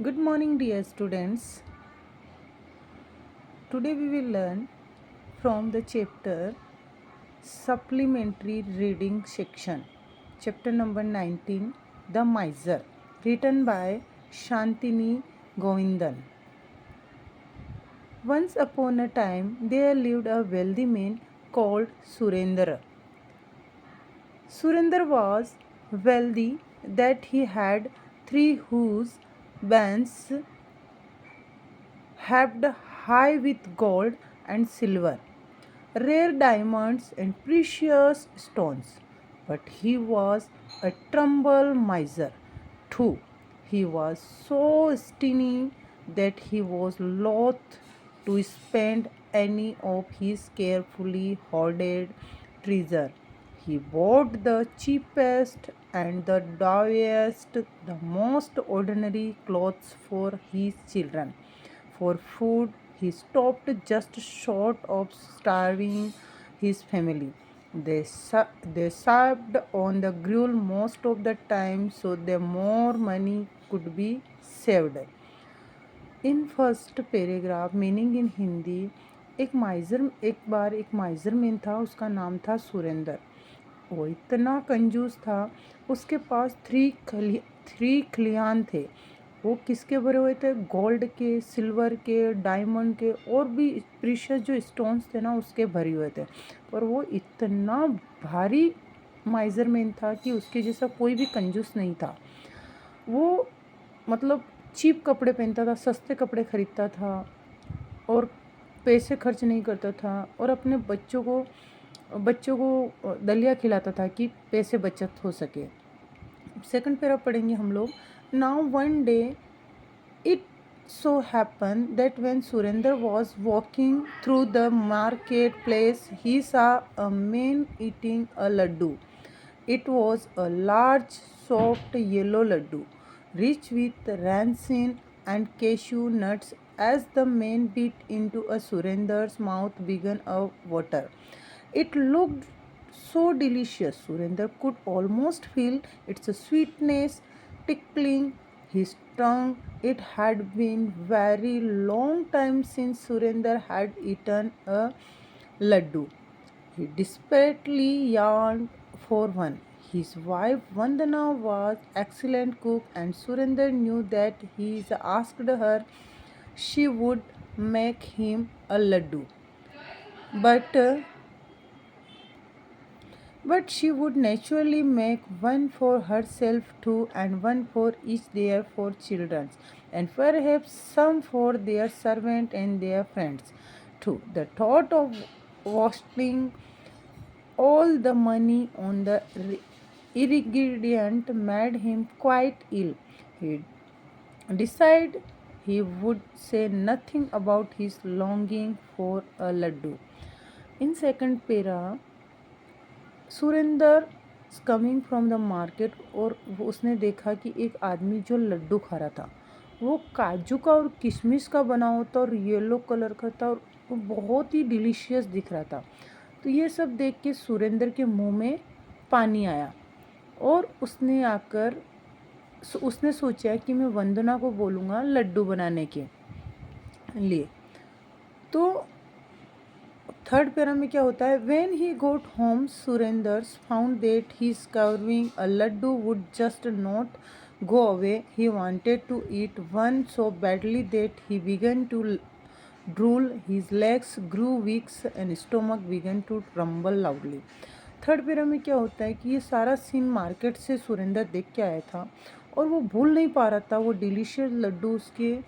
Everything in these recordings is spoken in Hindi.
Good morning, dear students. Today we will learn from the chapter Supplementary Reading section, chapter number 19, The Miser, written by Shantini Govindan. Once upon a time, there lived a wealthy man called Surendra. Surendra was wealthy that he had three whose bands heaped high with gold and silver, rare diamonds and precious stones. But he was a trumble miser too. He was so stingy that he was loath to spend any of his carefully hoarded treasure. He bought the cheapest and the dowiest, the most ordinary clothes for his children. For food, he stopped just short of starving his family. They served on the gruel most of the time so that more money could be saved. In first paragraph meaning in Hindi, एक बार एक माइजर मैन था, उसका नाम था सुरेंद्र। वो इतना कंजूस था, उसके पास थ्री खलियान थे। वो किसके भरे हुए थे? गोल्ड के, सिल्वर के, डायमंड के और भी प्रीशियस जो स्टोन्स थे ना उसके भरे हुए थे। पर वो इतना भारी माइजरमैन था कि उसके जैसा कोई भी कंजूस नहीं था। वो मतलब चीप कपड़े पहनता था, सस्ते कपड़े खरीदता था और पैसे खर्च नहीं करता था और अपने बच्चों को दलिया खिलाता था कि पैसे बचत हो सके। सेकंड पैरा पढ़ेंगे हम लोग। Now one day it so happened that when Surendra was walking through the marketplace, he saw a man eating a laddu. It was a large, soft yellow laddu, rich with rancid and cashew nuts. As the man bit into a Surendra's mouth began a water. It looked so delicious. Surendra could almost feel its sweetness tickling his tongue. It had been very long time since Surendra had eaten a laddu. He desperately yearned for one. His wife Vandana was excellent cook and Surendra knew that he asked her, she would make him a laddu. But But she would naturally make one for herself too, and one for each their four children, and perhaps some for their servant and their friends too. The thought of wasting all the money on the ingredient made him quite ill. He decided he would say nothing about his longing for a laddu. In second para, Surender coming from the market और उसने देखा कि एक आदमी जो लड्डू खा रहा था वो काजू का और किशमिश का बना होता और येलो कलर का था और वो बहुत ही डिलीशियस दिख रहा था। तो ये सब देख के सुरेंदर के मुंह में पानी आया और उसने सोचा कि मैं वंदना को बोलूँगा लड्डू बनाने के लिए। तो थर्ड पैरा में क्या होता है? When he got home Surender found that his craving a laddu would just not go away. He wanted to eat one so badly that he began to drool. His legs grew weak and stomach began to rumble loudly. Third para में क्या होता है कि ये सारा सीन मार्केट से सुरेंद्र देख के आया था और वो भूल नहीं पा रहा था। वो डिलीशियस लड्डू उसके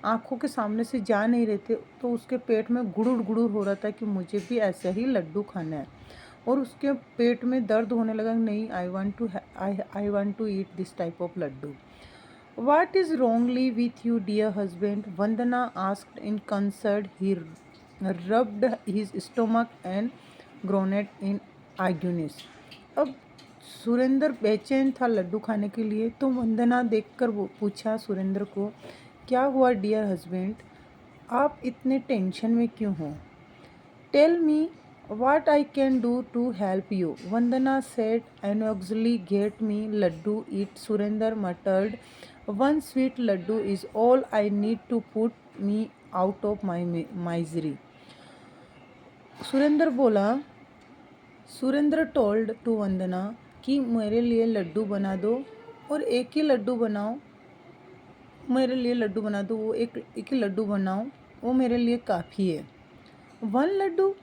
आंखों के सामने से जा नहीं रहे थे, तो उसके पेट में गुड़ुड़ गुड़ुड़ हो रहा था कि मुझे भी ऐसा ही लड्डू खाना है। और उसके पेट में दर्द होने लगा, नहीं, I want to eat this type of laddu. What is wrongly with you, dear husband? Vandana asked in concern. He rubbed his stomach and groaned in agony. अब सुरेंद्र बेचैन था लड्डू खाने के लिए, तो वंदना देखकर वो पूछा सुरेंद्र को, क्या हुआ डियर हस्बैंड, आप इतने टेंशन में क्यों हो? Tell me what I can do to help you, Vandana said anxiously. Get me laddu, eat, Surendra muttered. One sweet laddu is all I need to put me out of my misery. Surendra told to Vandana कि मेरे लिए लड्डू बना दो और एक ही लड्डू बनाओ, मेरे लिए लड्डू बना दो, वो एक ही लड्डू बनाओ, वो मेरे लिए काफ़ी है. One laddu,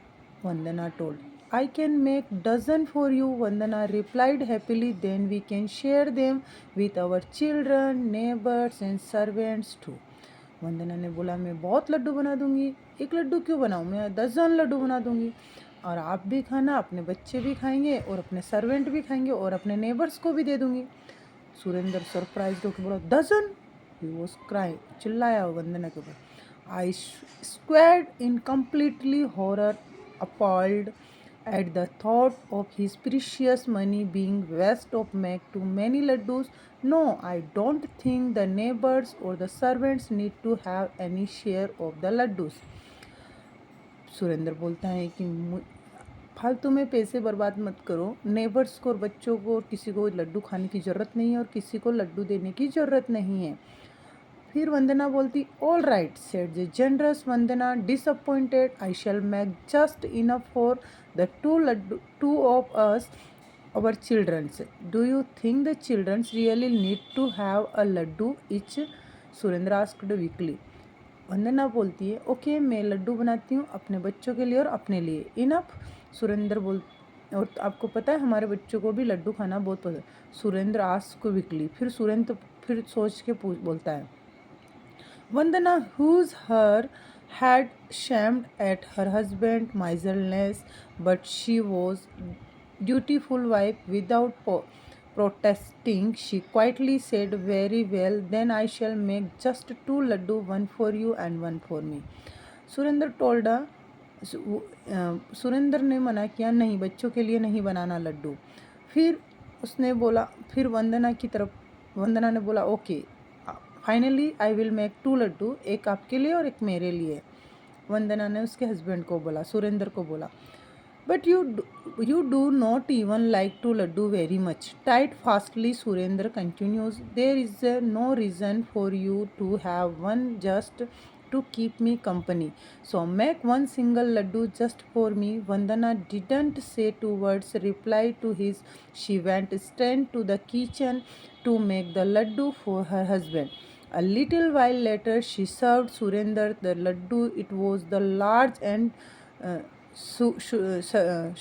Vandana told. I can make dozen for you, Vandana replied happily. Then we can share them with our children, neighbors and servants too. वंदना ने बोला मैं बहुत लड्डू बना दूंगी. एक लड्डू क्यों बनाऊँ, मैं डजन लड्डू बना दूंगी और आप भी खाना, अपने बच्चे भी खाएंगे और अपने सर्वेंट भी खाएंगे और अपने नेबर्स को भी दे दूंगी. सुरेंद्र सरप्राइज होकर बोला डजन. ही वॉज क्राइंग, चिल्लाया वंदना के ऊपर. आई squared in completely horror, appalled at the thought of his precious money being waste of make too many laddus. No, I don't think the neighbors or the servants need to have any share of the laddus. Surendra बोलता है कि फालतू में पैसे बर्बाद मत करो, नेबर्स को और बच्चों को किसी को लड्डू खाने की ज़रूरत नहीं है और किसी को लड्डू देने की ज़रूरत नहीं है. फिर वंदना बोलती all right said the generous Vandana disappointed. I shell make just enough for the two of us our children. Do you think the children really need to have a laddu each? Surendra asked weakly. वंदना बोलती है ओके मैं लड्डू बनाती हूँ अपने बच्चों के लिए और अपने लिए. इनफ. सुरेंद्र बोल और आपको पता है हमारे बच्चों को भी लड्डू खाना बहुत पसंद. Surendra asked quickly. फिर सुरेंद्र फिर सोच के बोलता है वंदना whose her had shamed at her husband miserliness, but she was dutiful wife. Without protesting, she quietly said, very well, then I shall make just 2 laddu, one for you and one for me. Surendra told her, Surendra ने मना किया नहीं बच्चों के लिए नहीं बनाना लड्डू. फिर उसने बोला फिर वंदना ने बोला okay finally I will make 2 laddu, एक आपके लिए और एक मेरे लिए. वंदना ने उसके हस्बैंड को बोला, सुरेंद्र को बोला but you do not even like to laddu very much. Tight fastly Surendra continues. There is no reason for you to have one just to keep me company, so make one single laddu just for me. Vandana didn't say 2 words reply to his. She went straight to the kitchen to make the laddu for her husband. A little while later she served Surendra the laddu. It was the large and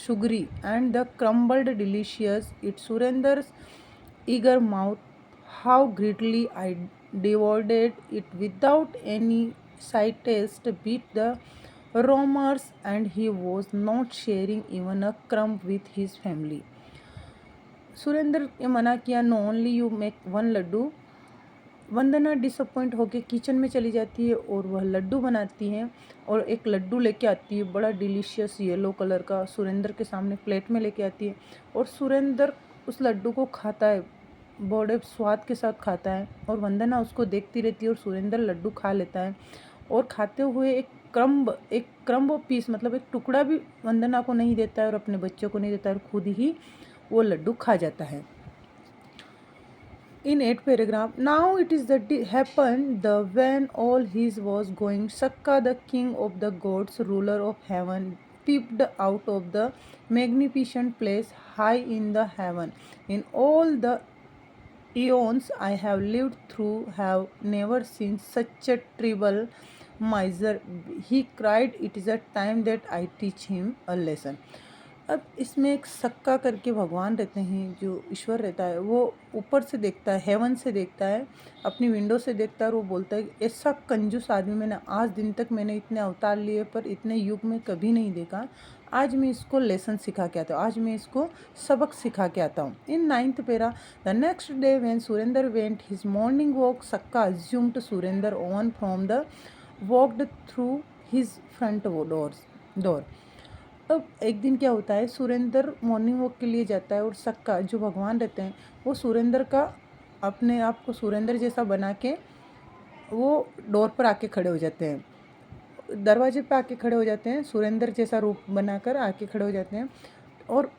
sugary and the crumbled delicious. It Surendra's eager mouth. How greedily I devoured it without any side taste beat the rumors, and he was not sharing even a crumb with his family. Surendra ने मना किया no only you make one laddu. Vandana disappoint होकर किचन में चली जाती है और वह लड्डू बनाती है और एक लड्डू लेके आती है बड़ा डिलीशियस येलो कलर का. सुरेंद्र के सामने प्लेट में लेके आती है और सुरेंद्र उस लड्डू को खाता है, बड़े स्वाद के साथ खाता है और वंदना उसको देखती रहती है और सुरेंद्र लड्डू खा लेता है और खाते हुए एक क्रम्ब पीस मतलब एक टुकड़ा भी वंदना को नहीं देता है और अपने बच्चों को नहीं देता है और खुद ही वो लड्डू खा जाता है. In 8th paragraph, now it is that happened the when all his was going, Sakka the king of the gods, ruler of heaven, peeped out of the magnificent place high in the heaven. In all the eons I have lived through, have never seen such a terrible miser. He cried, it is a time that I teach him a lesson. अब इसमें एक सक्का करके भगवान रहते हैं, जो ईश्वर रहता है, वो ऊपर से देखता है, हेवन से देखता है, अपनी विंडो से देखता है और वो बोलता है ऐसा कंजूस आदमी मैंने आज दिन तक मैंने इतने अवतार लिए पर इतने युग में कभी नहीं देखा. आज मैं इसको लेसन सिखा के आता हूँ, आज मैं इसको सबक सिखा के आता हूँ. इन 9th para, the next day when Surendra went his morning walk, Sakka assumed Surendra on from the walked through his front door. अब एक दिन क्या होता है, सुरेंद्र मॉर्निंग वॉक के लिए जाता है और सक्का जो भगवान रहते हैं वो सुरेंद्र का अपने आप को सुरेंद्र जैसा बना के वो डोर पर आके खड़े हो जाते हैं, दरवाजे पे आके खड़े हो जाते हैं, सुरेंद्र जैसा रूप बनाकर आके खड़े हो जाते हैं और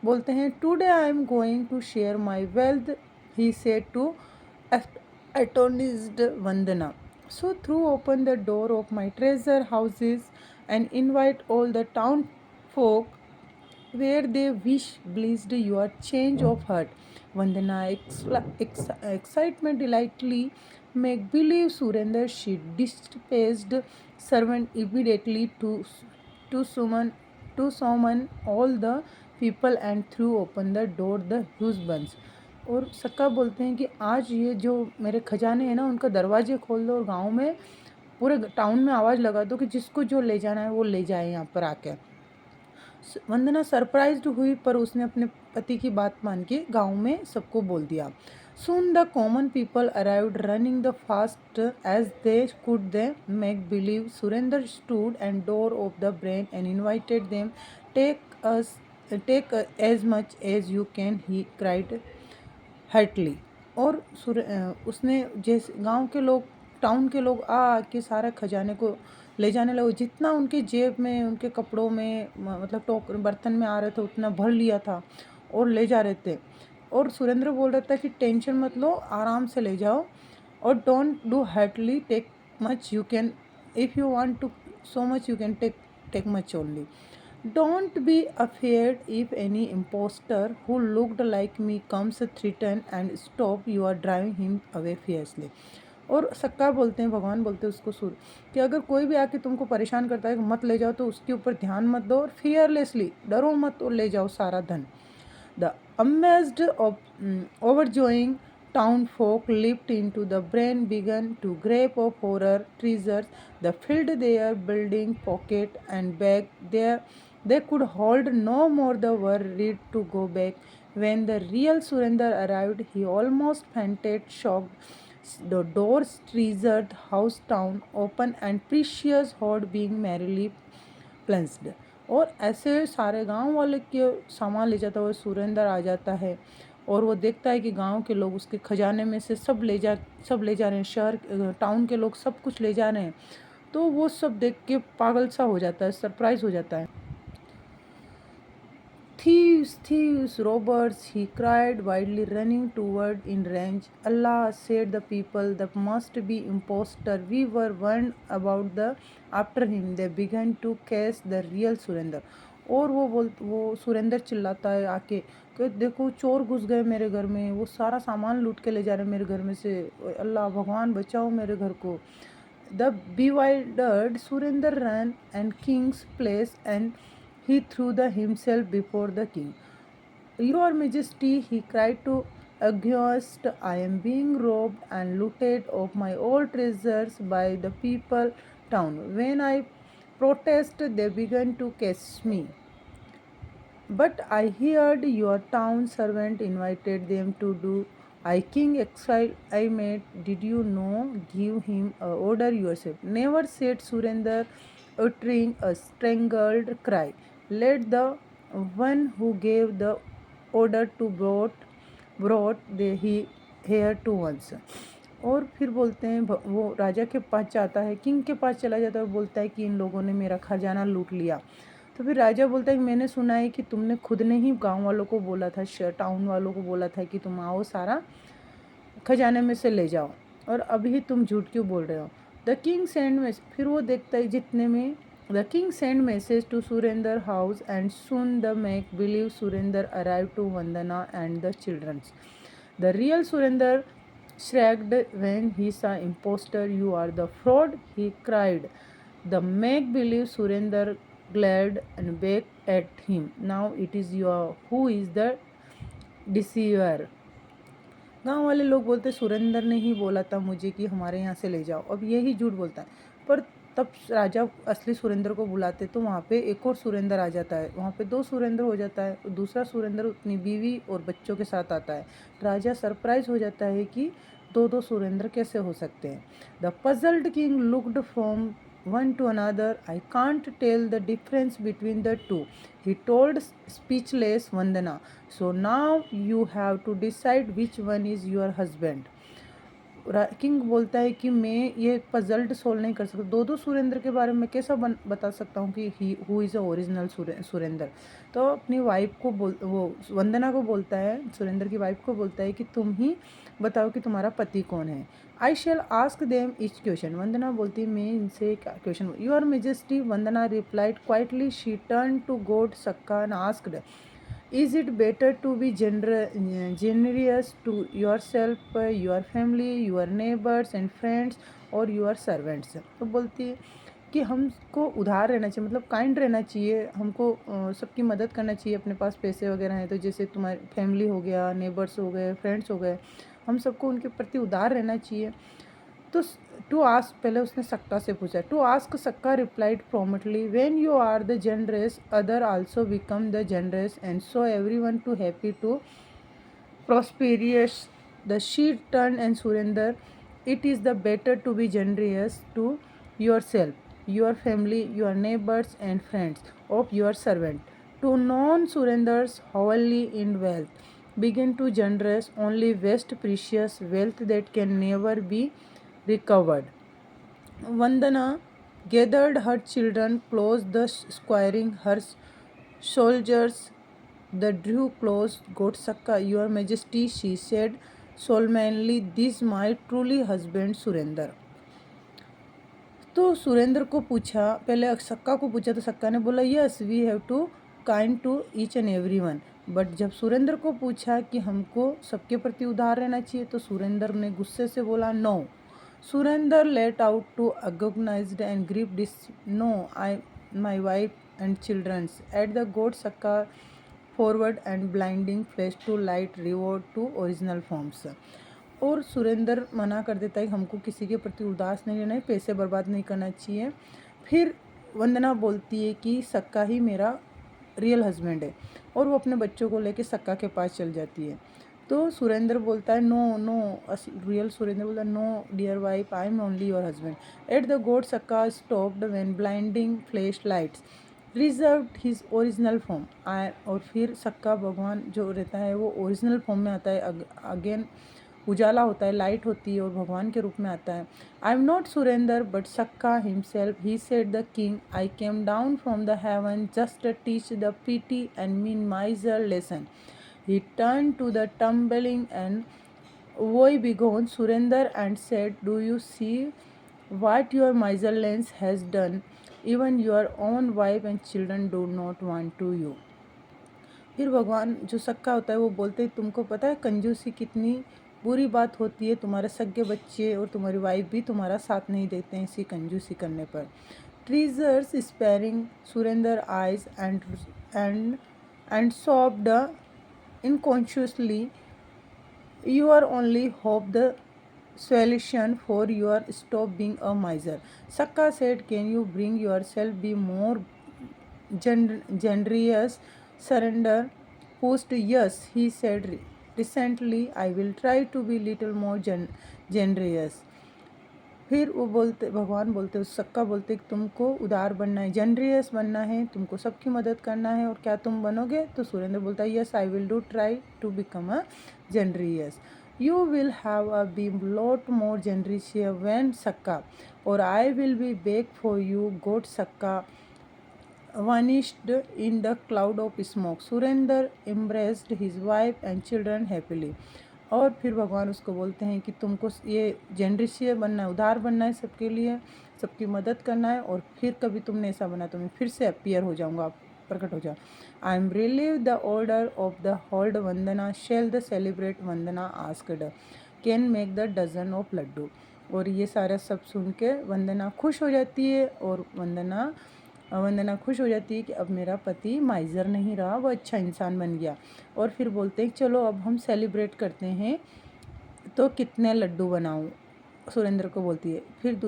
बोलते हैं today I am going to share my wealth, he said to atonized Vandana. So threw open the door of my treasure houses and invite all the town folk where they wish blessed your change of heart. Vandana excitement delightfully make believe Surrender she dispatched servant immediately to summon all the people and threw open the door the husbands. और सक्का बोलते हैं कि आज ये जो मेरे खजाने हैं ना उनका दरवाजे खोल दो और गांव में पूरे टाउन में आवाज़ लगा दो कि जिसको जो ले जाना है वो ले जाए यहाँ पर आके। वंदना सरप्राइज्ड हुई पर उसने अपने पति की बात मान के गांव में सबको बोल दिया। Soon the common people arrived running the fast as they could they make believe. Surrender stood and door of the brain and invited them. Take as much as you can, he cried heartily. और उसने जैसे गांव के लोग टाउन के लोग आ के सारे खजाने को ले जाने लगे, जितना उनके जेब में उनके कपड़ों में मतलब टोक बर्तन में आ रहे थे उतना भर लिया था और ले जा रहे थे। और सुरेंद्र बोल रहा था कि टेंशन मत लो, आराम से ले जाओ और don't do hastily, take much you can, if you want to so much you can take much only. Don't be afraid if any impostor who looked like me comes threaten and stop you are driving him away fiercely. और सक्का बोलते हैं, भगवान बोलते हैं उसको सूर्य, कि अगर कोई भी आके तुमको परेशान करता है मत ले जाओ तो उसके ऊपर ध्यान मत दो और फियरलेसली डरो मत और ले जाओ सारा धन। The amazed overjoying town folk leaped into the brain began to grab of horror treasures. They filled their building pocket and bag. They could hold no more. They were ready to go back. When the real Surrender arrived, he almost fainted, shocked. The doors treasured house town open and precious hoard being merrily प्लंस्ड। और ऐसे सारे गांव वाले के सामान ले जाता हुआ सुरेंद्र आ जाता है और वो देखता है कि गांव के लोग उसके खजाने में से सब ले जा रहे हैं, शहर टाउन के लोग सब कुछ ले जा रहे हैं। तो वो सब देख के पागल सा हो जाता है, सरप्राइज हो जाता है। Thieves, thieves, robbers, he cried wildly, running toward in range. Allah, said the people, that must be impostor. We were warned about the after him. They began to cast the real Surrender. और वो सुरेंद्र चिल्लाता है आके कि देखो चोर घुस गए मेरे घर में, वो सारा सामान लूट के ले जा रहे हैं मेरे घर में से, अल्लाह भगवान बचाओ मेरे घर को। The bewildered Surrender ran and king's place and he threw himself before the king. Your Majesty, he cried to aghast, I am being robbed and looted of my old treasures by the people town. When I protest, they began to catch me. But I heard your town servant invited them to do. I king I made, did you know, give him a order yourself. Never, said Surrender, uttering a strangled cry. Let the one who gave the order to brought the he here to once. और फिर बोलते हैं वो राजा के पास जाता है, किंग के पास चला जाता है और बोलता है कि इन लोगों ने मेरा खजाना लूट लिया। तो फिर राजा बोलता है कि मैंने सुना है कि तुमने खुद ने ही गांव वालों को बोला था, टाउन वालों को बोला था कि तुम आओ सारा खजाने में से ले जाओ, और अभी तुम झूठ क्यों बोल रहे हो। द किंग सेंड में फिर वो देखता है जितने में the king send message to Surendra house and soon the make believe Surendra arrive to Vandana and the childrens. The real Surendra shrieked when he saw impostor. You are the fraud, he cried. The make-believe Surrender glared and begged at him. Now it is your who is the deceiver. गांव वाले लोग बोलते सुरेंद्र ने ही बोला था मुझे कि हमारे यहाँ से ले जाओ, अब यही झूठ बोलता है। पर तब राजा असली सुरेंद्र को बुलाते तो वहाँ पे एक और सुरेंद्र आ जाता है, वहाँ पे दो सुरेंद्र हो जाता है, दूसरा सुरेंद्र अपनी बीवी और बच्चों के साथ आता है। राजा सरप्राइज हो जाता है कि दो सुरेंद्र कैसे हो सकते हैं। The puzzled king looked from one to another. I can't tell the difference between the two, he told speechless Vandana. So now you have to decide which one is your husband. King बोलता है कि मैं ये पजल्ड सोल्व नहीं कर सकता, दो सुरेंद्र के बारे में कैसा बता सकता हूँ कि he who is a original Surendra. तो अपनी वाइफ को वो वंदना को बोलता है, सुरेंद्र की वाइफ को बोलता है कि तुम ही बताओ कि तुम्हारा पति कौन है। I shall ask them each question. Vandana बोलती है मैं इनसे question. Your majesty, Vandana replied quietly. She turn to god Sakka and asked, is it better to be generous to yourself, your family, your neighbors and friends, or your servants? तो बोलती है कि हमको उधार रहना चाहिए, मतलब काइंड रहना चाहिए, हमको सबकी मदद करना चाहिए। अपने पास पैसे वगैरह हैं तो जैसे तुम्हारी फैमिली हो गया, नेबर्स हो गए, फ्रेंड्स हो गए, हम सबको उनके प्रति उदार रहना चाहिए। तो टू आस्क, पहले उसने सक्का से पूछा। To ask Sakka replied promptly, when you are the generous, other also become the generous, and so everyone to happy to prosperous. The she turned and Surrender, it is the better to be generous to yourself, your family, your neighbors and friends of your servant. To non-surrenders wholly in wealth, begin to generous only waste precious wealth that can never be recovered. Vandana gathered her children close, the squiring her soldiers. The drew close, God Sakka, Your Majesty, she said solemnly, this my truly husband Surender. तो सुरेंद्र को पूछा, पहले सक्का को पूछा तो सक्का ने बोला yes we have to kind to each and every one. But जब सुरेंद्र को पूछा कि हमको सबके प्रति उदार रहना चाहिए तो सुरेंद्र ने गुस्से से बोला no. Surendra let out to agonized and grip this, no I my wife and childrens at the god Sakka forward and blinding flash to light reward to original forms. और सुरेंद्र मना कर देता है कि हमको किसी के प्रति उदास नहीं रहना है, पैसे बर्बाद नहीं करना चाहिए। फिर वंदना बोलती है कि सक्का ही मेरा रियल हस्बैंड है, और वो अपने बच्चों को लेके सक्का के पास चल जाती है। तो सुरेंद्र बोलता है नो नो, रियल सुरेंद्र बोलता है no dear wife, I am only your husband. At the god Sakka stopped when blinding flash lights reserved his original form. और फिर सक्का भगवान जो रहता है वो ओरिजिनल फॉर्म में आता है, अगेन उजाला होता है, लाइट होती है और भगवान के रूप में आता है। I am not Surender but Sakka himself, he said the king, I came down from the haven just teach the pity and minimizer lesson. He turned to the tumbling and woe-begone Surender and said, do you see what your miserliness has done? Even your own wife and children do not want to you. फिर भगवान जो सक्का होता है वो बोलते हैं तुमको पता है कंजूसी कितनी बुरी बात होती है, तुम्हारे सगे बच्चे और तुम्हारी वाइफ भी तुम्हारा साथ नहीं देते हैं इसी कंजूसी करने पर। Treasures sparing Surender eyes and soft unconsciously, you are only hope the solution for your stop being a miser. Sakka said, can you bring yourself be more generous? Surrender pushed yes, he said recently, I will try to be little more generous. फिर वो बोलते, भगवान बोलते, सक्का बोलते कि तुमको उदार बनना है, जनरियस बनना है, तुमको सबकी मदद करना है, और क्या तुम बनोगे? तो सुरेंद्र बोलता है yes I will do try to become a generous. You will have a be lot more generous when Sakka, और I will be back for you god Sakka vanished in the cloud of smoke. Surendra embraced his wife and children happily. और फिर भगवान उसको बोलते हैं कि तुमको ये जनरिशिय बनना है, उदार बनना है सबके लिए, सबकी मदद करना है, और फिर कभी तुमने ऐसा बना तो मैं फिर से अपीयर हो जाऊँगा, प्रकट हो जाओ। I am relieve the order of the hold Vandana shell the celebrate Vandana asked, can make the dozen of laddu. और ये सारा सब सुन के वंदना खुश हो जाती है, और वंदना खुश हो जाती है कि अब मेरा पति माइजर नहीं रहा, वो अच्छा इंसान बन गया। और फिर बोलते हैं चलो अब हम सेलिब्रेट करते हैं, तो कितने लड्डू बनाऊं? सुरेंद्र को बोलती है। फिर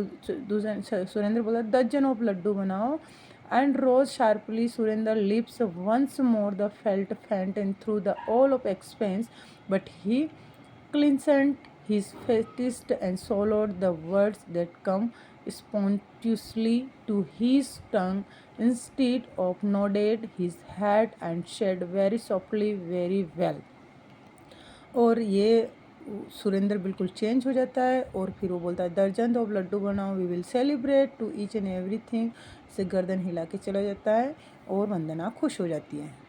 सुरेंद्र बोला डजन ऑफ लड्डू बनाओ। And rose sharply Surendra lips once more the felt faint and through the all of expense, but he clenched his fist and swallowed the words that come spontaneously to his tongue. Instead of nodded his head and said very softly, very well. और ये सुरेंद्र बिल्कुल चेंज हो जाता है और फिर वो बोलता है दर्जन दो लड्डू बनाओ, we will celebrate to each and everything. से गर्दन हिला के चला जाता है और वंदना खुश हो जाती है।